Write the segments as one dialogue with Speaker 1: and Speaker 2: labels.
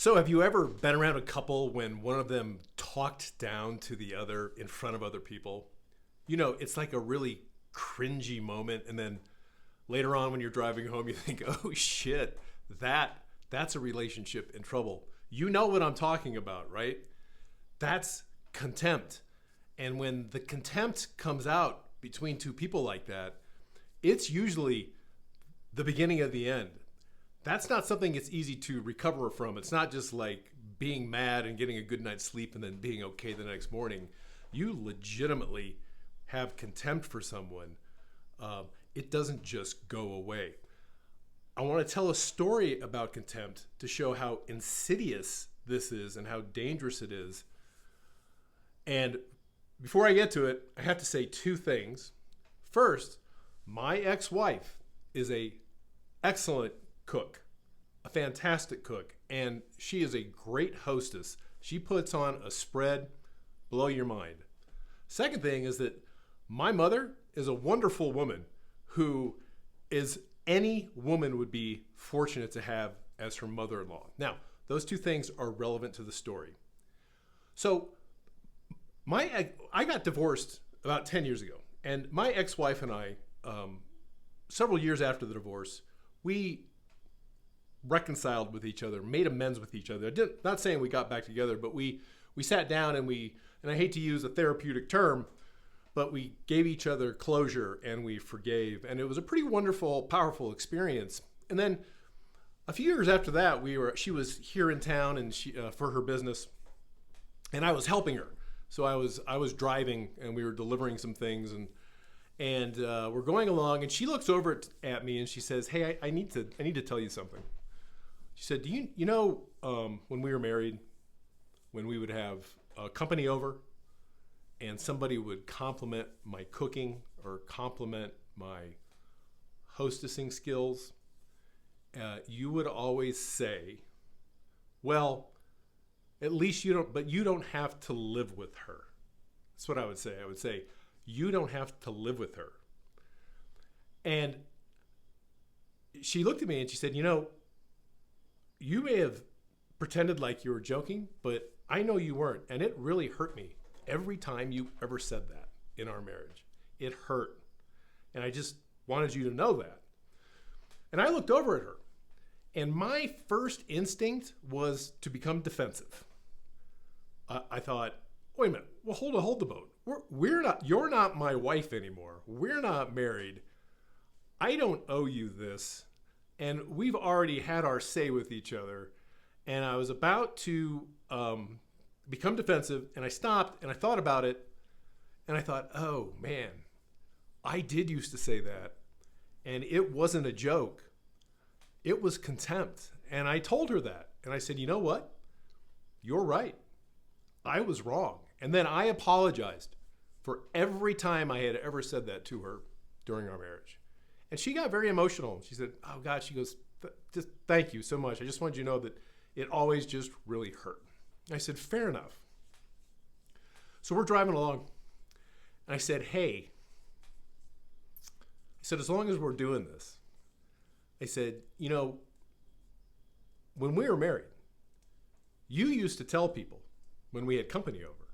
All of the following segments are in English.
Speaker 1: So, have you ever been around a couple when one of them talked down to the other in front of other people? You know, it's like a really cringy moment, and then later on when you're driving home, you think, "Oh shit, that's a relationship in trouble." You know what I'm talking about, right? That's contempt. And when the contempt comes out between two people like that, it's usually the beginning of the end. That's not something it's easy to recover from. It's not just like being mad and getting a good night's sleep and then being okay the next morning. You legitimately have contempt for someone. It doesn't just go away. I want to tell a story about contempt to show how insidious this is and how dangerous it is. And before I get to it, I have to say two things. First, my ex-wife is a excellent cook, a fantastic cook, and she is a great hostess. She puts on a spread, blow your mind. Second thing is that my mother is a wonderful woman who is any woman would be fortunate to have as her mother-in-law. Now, those two things are relevant to the story. So, I got divorced about 10 years ago, and my ex-wife and I, several years after the divorce, we reconciled with each other, made amends with each other. Not saying we got back together, but we sat down and I hate to use a therapeutic term, but we gave each other closure and we forgave. And it was a pretty wonderful, powerful experience. And then a few years after that, she was here in town and for her business, and I was helping her. So I was driving and we were delivering some things and we're going along, and she looks over at me and she says, "Hey, I need to tell you something." She said, "Do you know when we were married, when we would have a company over and somebody would compliment my cooking or compliment my hostessing skills, you would always say, 'Well, at least you don't have to live with her.'" That's what I would say. I would say, "You don't have to live with her." And she looked at me and she said, "You know, you may have pretended like you were joking, but I know you weren't. And it really hurt me every time you ever said that in our marriage. It hurt. And I just wanted you to know that." And I looked over at her, and my first instinct was to become defensive. I thought, wait a minute, well, hold the boat. You're not my wife anymore. We're not married. I don't owe you this. And we've already had our say with each other. And I was about to become defensive, and I stopped and I thought about it. And I thought, oh man, I did used to say that. And it wasn't a joke. It was contempt. And I told her that. And I said, "You know what? You're right. I was wrong." And then I apologized for every time I had ever said that to her during our marriage. And she got very emotional. She said, "Oh God," she goes, "just thank you so much. I just wanted you to know that it always just really hurt." I said, "Fair enough." So we're driving along, and I said, "Hey," I said, "as long as we're doing this," I said, "you know, when we were married, you used to tell people when we had company over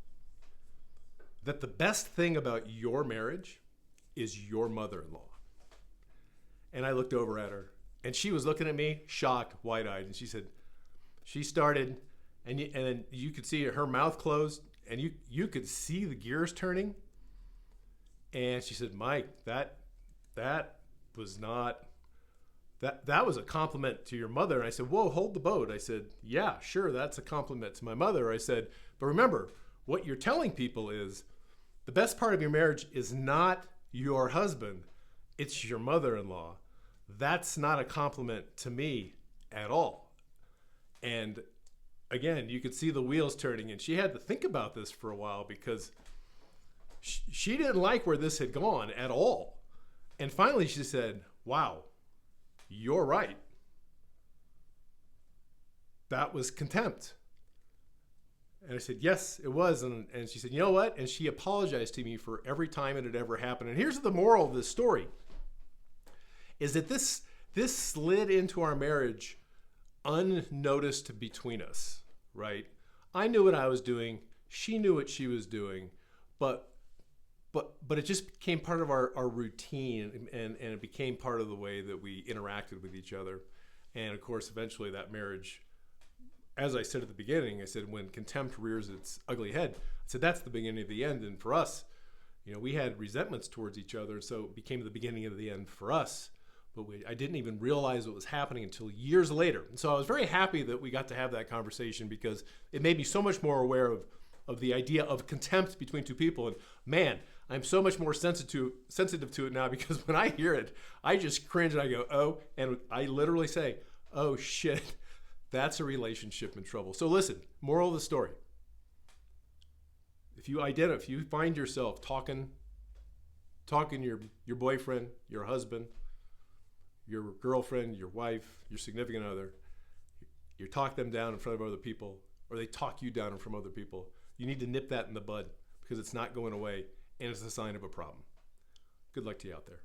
Speaker 1: that the best thing about your marriage is your mother-in-law." And I looked over at her, and she was looking at me, shocked, wide-eyed, and she said, she started, and then you could see her mouth closed, and you could see the gears turning. And she said, "Mike, that was not, that was a compliment to your mother." And I said, "Whoa, hold the boat." I said, "Yeah, sure, that's a compliment to my mother." I said, "But remember, what you're telling people is the best part of your marriage is not your husband, it's your mother-in-law. That's not a compliment to me at all." And again, you could see the wheels turning, and she had to think about this for a while because she didn't like where this had gone at all. And finally she said, "Wow, you're right. That was contempt." And I said, "Yes, it was." And she said, "You know what?" And she apologized to me for every time it had ever happened. And here's the moral of this story, is that this slid into our marriage unnoticed between us, right? I knew what I was doing. She knew what she was doing, but it just became part of our routine, and it became part of the way that we interacted with each other. And of course, eventually that marriage, as I said at the beginning, I said when contempt rears its ugly head, I said that's the beginning of the end. And for us, we had resentments towards each other, so it became the beginning of the end for us. But I didn't even realize what was happening until years later. And so I was very happy that we got to have that conversation, because it made me so much more aware of the idea of contempt between two people. And man, I'm so much more sensitive to it now, because when I hear it, I just cringe and I go, oh, and I literally say, oh shit, that's a relationship in trouble. So listen, moral of the story. If you find yourself talking your boyfriend, your husband, your girlfriend, your wife, your significant other, you talk them down in front of other people, or they talk you down in front of other people, you need to nip that in the bud, because it's not going away, and it's a sign of a problem. Good luck to you out there.